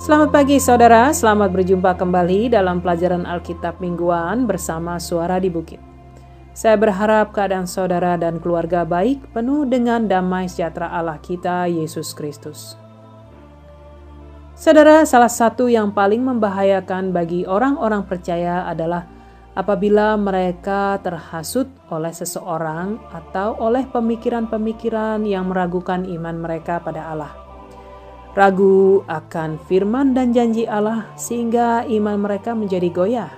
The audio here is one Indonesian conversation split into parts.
Selamat pagi saudara, selamat berjumpa kembali dalam pelajaran Alkitab mingguan bersama Suara di Bukit. Saya berharap keadaan saudara dan keluarga baik, penuh dengan damai sejahtera Allah kita, Yesus Kristus. Saudara, salah satu yang paling membahayakan bagi orang-orang percaya adalah apabila mereka terhasut oleh seseorang atau oleh pemikiran-pemikiran yang meragukan iman mereka pada Allah. Ragu akan firman dan janji Allah sehingga iman mereka menjadi goyah.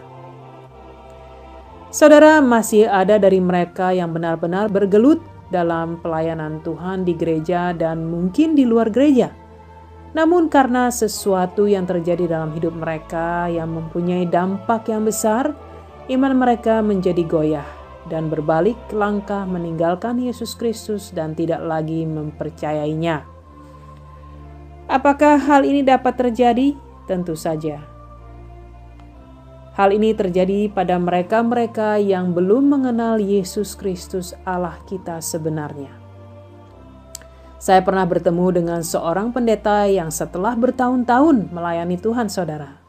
Saudara, masih ada dari mereka yang benar-benar bergelut dalam pelayanan Tuhan di gereja dan mungkin di luar gereja. Namun karena sesuatu yang terjadi dalam hidup mereka yang mempunyai dampak yang besar, iman mereka menjadi goyah dan berbalik langkah meninggalkan Yesus Kristus dan tidak lagi mempercayainya. Apakah hal ini dapat terjadi? Tentu saja. Hal ini terjadi pada mereka-mereka yang belum mengenal Yesus Kristus Allah kita sebenarnya. Saya pernah bertemu dengan seorang pendeta yang setelah bertahun-tahun melayani Tuhan, saudara.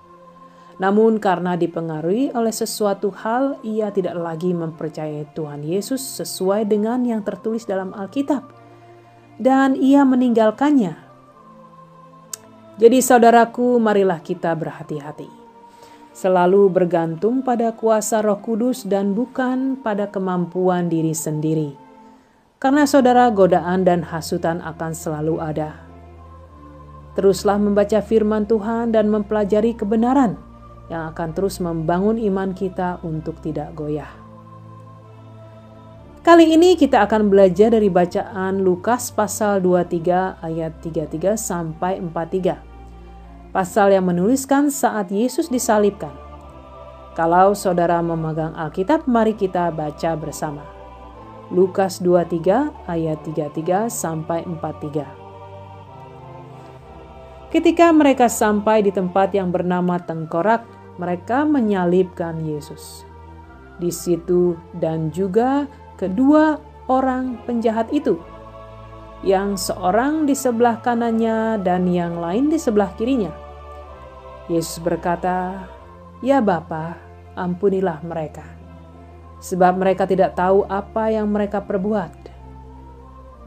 Namun karena dipengaruhi oleh sesuatu hal, ia tidak lagi mempercayai Tuhan Yesus sesuai dengan yang tertulis dalam Alkitab. Dan ia meninggalkannya. Jadi saudaraku, marilah kita berhati-hati. Selalu bergantung pada kuasa Roh Kudus dan bukan pada kemampuan diri sendiri. Karena saudara, godaan dan hasutan akan selalu ada. Teruslah membaca firman Tuhan dan mempelajari kebenaran yang akan terus membangun iman kita untuk tidak goyah. Kali ini kita akan belajar dari bacaan Lukas pasal 23 ayat 33 sampai 43. Pasal yang menuliskan saat Yesus disalibkan. Kalau saudara memegang Alkitab, mari kita baca bersama. Lukas 23 ayat 33 sampai 43. Ketika mereka sampai di tempat yang bernama Tengkorak, mereka menyalibkan Yesus. Di situ dan juga kedua orang penjahat itu, yang seorang di sebelah kanannya dan yang lain di sebelah kirinya. Yesus berkata, "Ya Bapa, ampunilah mereka, sebab mereka tidak tahu apa yang mereka perbuat."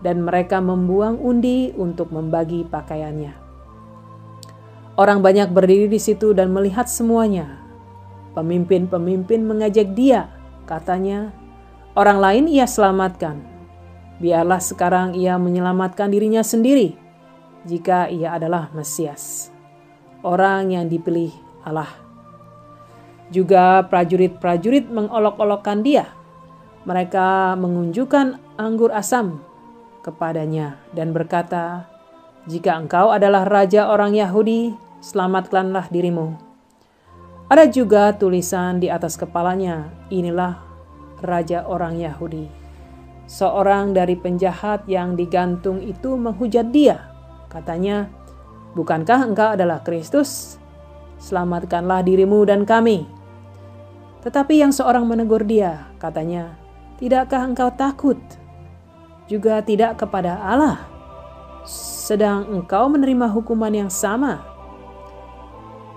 Dan mereka membuang undi untuk membagi pakaiannya. Orang banyak berdiri di situ dan melihat semuanya. Pemimpin-pemimpin mengajak dia, katanya, "Orang lain ia selamatkan. Biarlah sekarang ia menyelamatkan dirinya sendiri, jika ia adalah Mesias, orang yang dipilih Allah." Juga prajurit-prajurit mengolok-olokkan dia. Mereka mengunjukkan anggur asam kepadanya dan berkata, "Jika engkau adalah raja orang Yahudi, selamatkanlah dirimu." Ada juga tulisan di atas kepalanya, "Inilah raja orang Yahudi." Seorang dari penjahat yang digantung itu menghujat dia. Katanya, "Bukankah engkau adalah Kristus? Selamatkanlah dirimu dan kami." Tetapi yang seorang menegur dia, katanya, "Tidakkah engkau takut? Juga tidak kepada Allah, sedang engkau menerima hukuman yang sama?"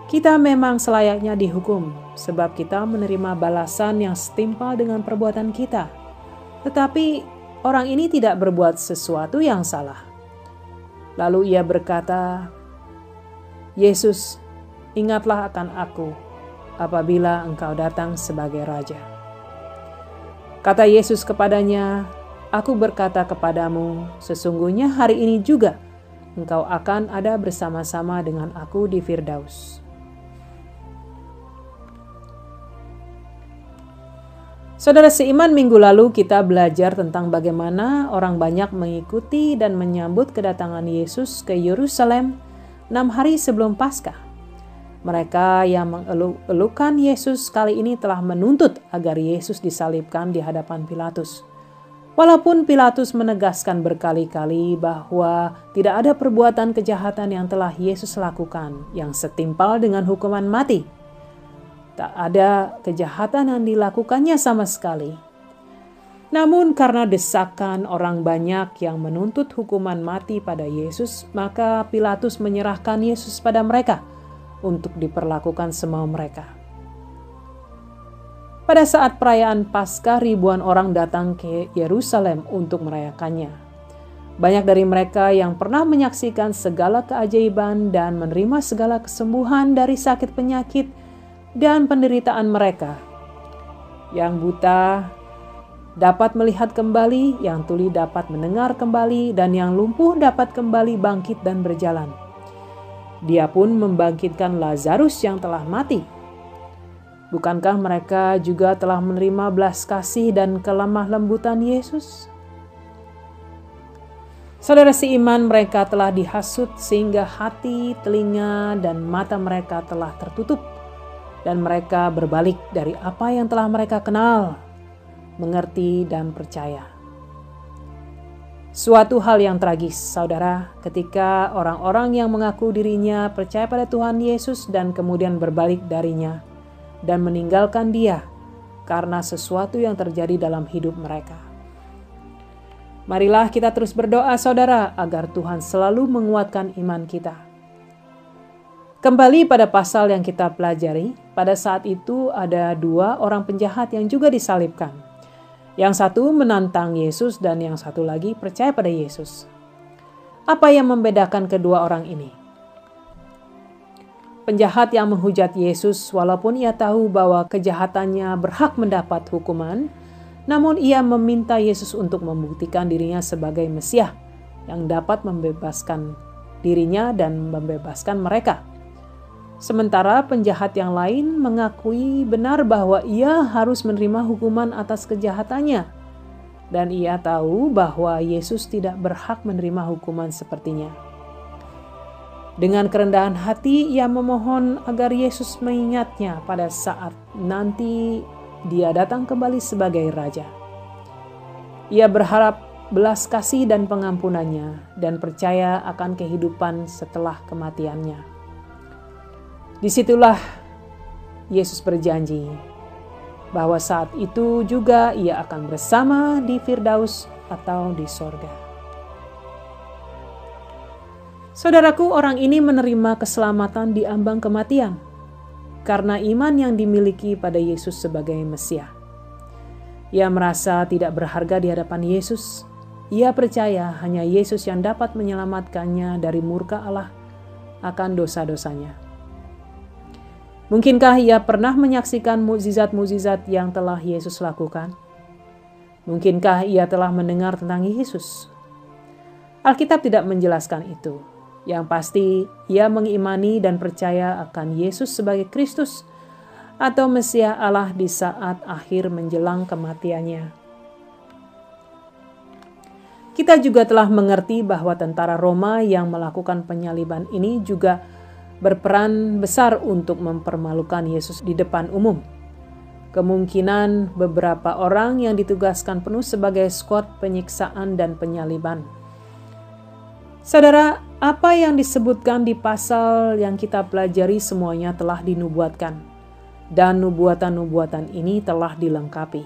Kita memang selayaknya dihukum, sebab kita menerima balasan yang setimpal dengan perbuatan kita. Tetapi orang ini tidak berbuat sesuatu yang salah. Lalu ia berkata, "Yesus, ingatlah akan aku apabila engkau datang sebagai raja." Kata Yesus kepadanya, "Aku berkata kepadamu, sesungguhnya hari ini juga engkau akan ada bersama-sama dengan aku di Firdaus." Saudara seiman, minggu lalu kita belajar tentang bagaimana orang banyak mengikuti dan menyambut kedatangan Yesus ke Yerusalem 6 hari sebelum Paskah. Mereka yang mengeluh-elukan Yesus kali ini telah menuntut agar Yesus disalibkan di hadapan Pilatus. Walaupun Pilatus menegaskan berkali-kali bahwa tidak ada perbuatan kejahatan yang telah Yesus lakukan yang setimpal dengan hukuman mati. Tak ada kejahatan yang dilakukannya sama sekali. Namun karena desakan orang banyak yang menuntut hukuman mati pada Yesus, maka Pilatus menyerahkan Yesus pada mereka untuk diperlakukan semau mereka. Pada saat perayaan Paskah, ribuan orang datang ke Yerusalem untuk merayakannya. Banyak dari mereka yang pernah menyaksikan segala keajaiban dan menerima segala kesembuhan dari sakit penyakit dan penderitaan mereka. Yang buta dapat melihat kembali, yang tuli dapat mendengar kembali, dan yang lumpuh dapat kembali bangkit dan berjalan. Dia pun membangkitkan Lazarus yang telah mati. Bukankah mereka juga telah menerima belas kasih dan kelemah lembutan Yesus? Saudara seiman, mereka telah dihasut sehingga hati, telinga, dan mata mereka telah tertutup, dan mereka berbalik dari apa yang telah mereka kenal, mengerti, dan percaya. Suatu hal yang tragis, saudara, ketika orang-orang yang mengaku dirinya percaya pada Tuhan Yesus dan kemudian berbalik darinya dan meninggalkan Dia karena sesuatu yang terjadi dalam hidup mereka. Marilah kita terus berdoa, saudara, agar Tuhan selalu menguatkan iman kita. Kembali pada pasal yang kita pelajari, pada saat itu ada dua orang penjahat yang juga disalibkan. Yang satu menantang Yesus dan yang satu lagi percaya pada Yesus. Apa yang membedakan kedua orang ini? Penjahat yang menghujat Yesus walaupun ia tahu bahwa kejahatannya berhak mendapat hukuman, namun ia meminta Yesus untuk membuktikan dirinya sebagai Mesias yang dapat membebaskan dirinya dan membebaskan mereka. Sementara penjahat yang lain mengakui benar bahwa ia harus menerima hukuman atas kejahatannya. Dan ia tahu bahwa Yesus tidak berhak menerima hukuman sepertinya. Dengan kerendahan hati ia memohon agar Yesus mengingatnya pada saat nanti Dia datang kembali sebagai Raja. Ia berharap belas kasih dan pengampunannya dan percaya akan kehidupan setelah kematiannya. Disitulah Yesus berjanji bahwa saat itu juga ia akan bersama di Firdaus atau di sorga. Saudaraku, orang ini menerima keselamatan di ambang kematian karena iman yang dimiliki pada Yesus sebagai Mesias. Ia merasa tidak berharga di hadapan Yesus. Ia percaya hanya Yesus yang dapat menyelamatkannya dari murka Allah akan dosa-dosanya. Mungkinkah ia pernah menyaksikan mukjizat-mukjizat yang telah Yesus lakukan? Mungkinkah ia telah mendengar tentang Yesus? Alkitab tidak menjelaskan itu. Yang pasti, ia mengimani dan percaya akan Yesus sebagai Kristus atau Mesias Allah di saat akhir menjelang kematiannya. Kita juga telah mengerti bahwa tentara Roma yang melakukan penyaliban ini juga berperan besar untuk mempermalukan Yesus di depan umum. Kemungkinan beberapa orang yang ditugaskan penuh sebagai skuad penyiksaan dan penyaliban. Saudara, apa yang disebutkan di pasal yang kita pelajari semuanya telah dinubuatkan, dan nubuatan-nubuatan ini telah dilengkapi.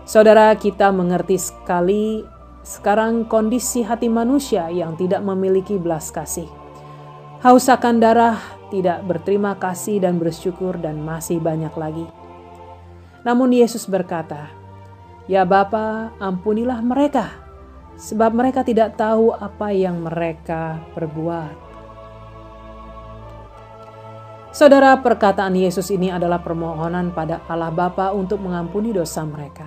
Saudara, kita mengerti sekali sekarang kondisi hati manusia yang tidak memiliki belas kasih. Haus akan darah, tidak berterima kasih dan bersyukur, dan masih banyak lagi. Namun Yesus berkata, "Ya Bapa, ampunilah mereka, sebab mereka tidak tahu apa yang mereka perbuat." Saudara, perkataan Yesus ini adalah permohonan pada Allah Bapa untuk mengampuni dosa mereka.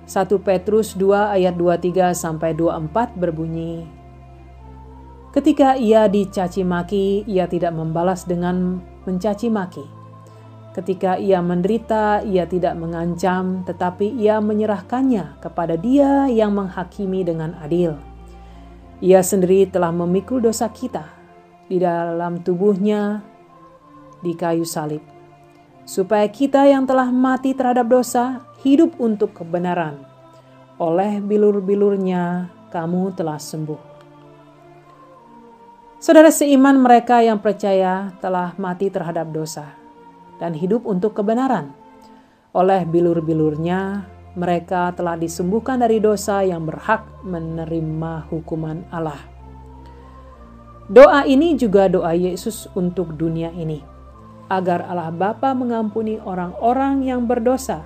1 Petrus 2 ayat 23-24 berbunyi, "Ketika ia dicaci maki, ia tidak membalas dengan mencaci maki. Ketika ia menderita, ia tidak mengancam, tetapi ia menyerahkannya kepada Dia yang menghakimi dengan adil. Ia sendiri telah memikul dosa kita di dalam tubuhnya di kayu salib, supaya kita yang telah mati terhadap dosa hidup untuk kebenaran. Oleh bilur-bilurnya kamu telah sembuh." Saudara seiman, mereka yang percaya telah mati terhadap dosa dan hidup untuk kebenaran. Oleh bilur-bilurnya mereka telah disembuhkan dari dosa yang berhak menerima hukuman Allah. Doa ini juga doa Yesus untuk dunia ini, agar Allah Bapa mengampuni orang-orang yang berdosa,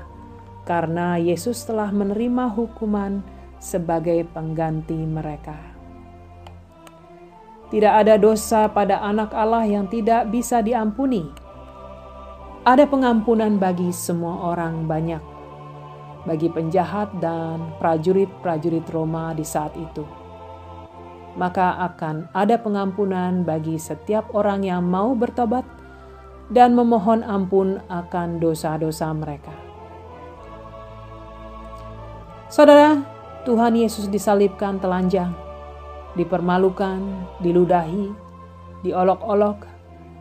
karena Yesus telah menerima hukuman sebagai pengganti mereka. Tidak ada dosa pada anak Allah yang tidak bisa diampuni. Ada pengampunan bagi semua orang banyak, bagi penjahat dan prajurit-prajurit Roma di saat itu. Maka akan ada pengampunan bagi setiap orang yang mau bertobat dan memohon ampun akan dosa-dosa mereka. Saudara, Tuhan Yesus disalibkan telanjang, dipermalukan, diludahi, diolok-olok,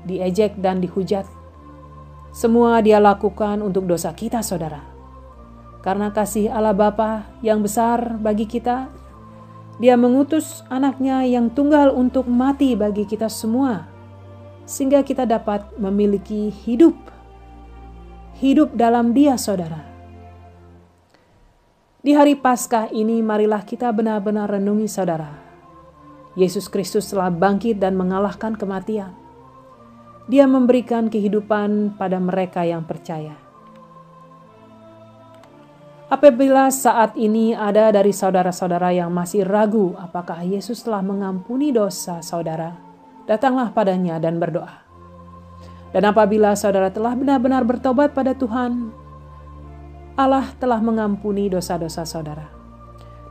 diejek dan dihujat. Semua Dia lakukan untuk dosa kita, saudara. Karena kasih Allah Bapa yang besar bagi kita, Dia mengutus anaknya yang tunggal untuk mati bagi kita semua, sehingga kita dapat memiliki hidup dalam Dia, saudara. Di hari Paskah ini marilah kita benar-benar renungi, saudara. Yesus Kristus telah bangkit dan mengalahkan kematian. Dia memberikan kehidupan pada mereka yang percaya. Apabila saat ini ada dari saudara-saudara yang masih ragu apakah Yesus telah mengampuni dosa saudara, datanglah padanya dan berdoa. Dan apabila saudara telah benar-benar bertobat pada Tuhan, Allah telah mengampuni dosa-dosa saudara.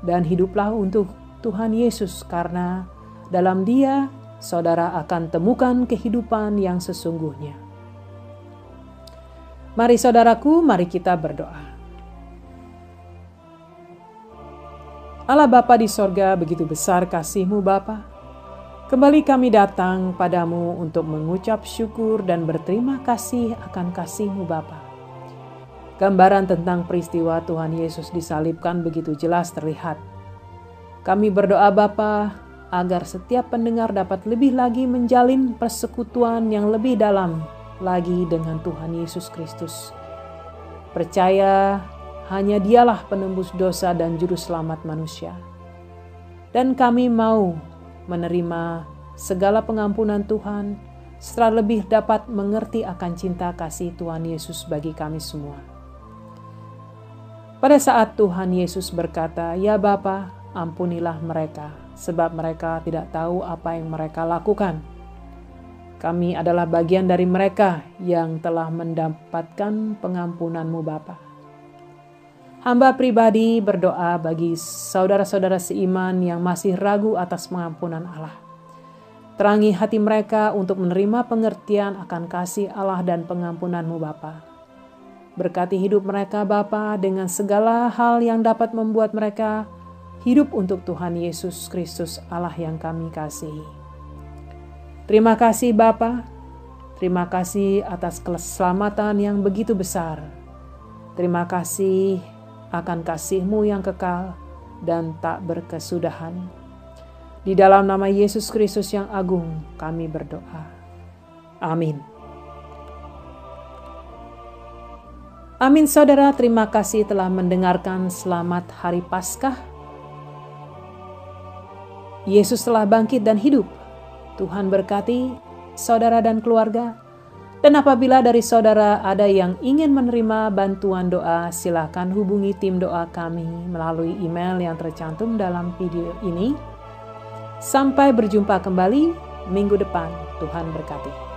Dan hiduplah untuk Tuhan Yesus, karena dalam Dia saudara akan temukan kehidupan yang sesungguhnya. Mari saudaraku, mari kita berdoa. Allah Bapa di sorga, begitu besar kasih-Mu Bapa. Kembali kami datang padamu untuk mengucap syukur dan berterima kasih akan kasih-Mu Bapa. Gambaran tentang peristiwa Tuhan Yesus disalibkan begitu jelas terlihat. Kami berdoa Bapa, agar setiap pendengar dapat lebih lagi menjalin persekutuan yang lebih dalam lagi dengan Tuhan Yesus Kristus. Percaya hanya Dialah penembus dosa dan juru selamat manusia. Dan kami mau menerima segala pengampunan Tuhan, setelah lebih dapat mengerti akan cinta kasih Tuhan Yesus bagi kami semua. Pada saat Tuhan Yesus berkata, "Ya Bapa, ampunilah mereka, sebab mereka tidak tahu apa yang mereka lakukan." Kami adalah bagian dari mereka yang telah mendapatkan pengampunan-Mu Bapa. Hamba pribadi berdoa bagi saudara-saudara seiman yang masih ragu atas pengampunan Allah. Terangi hati mereka untuk menerima pengertian akan kasih Allah dan pengampunan-Mu Bapa. Berkati hidup mereka Bapa dengan segala hal yang dapat membuat mereka hidup untuk Tuhan Yesus Kristus Allah yang kami kasihi. Terima kasih Bapa, terima kasih atas keselamatan yang begitu besar. Terima kasih akan kasih-Mu yang kekal dan tak berkesudahan. Di dalam nama Yesus Kristus yang agung kami berdoa. Amin. Amin saudara, terima kasih telah mendengarkan Selamat Hari Paskah. Yesus telah bangkit dan hidup. Tuhan berkati saudara dan keluarga. Dan apabila dari saudara ada yang ingin menerima bantuan doa, silakan hubungi tim doa kami melalui email yang tercantum dalam video ini. Sampai berjumpa kembali minggu depan. Tuhan berkati.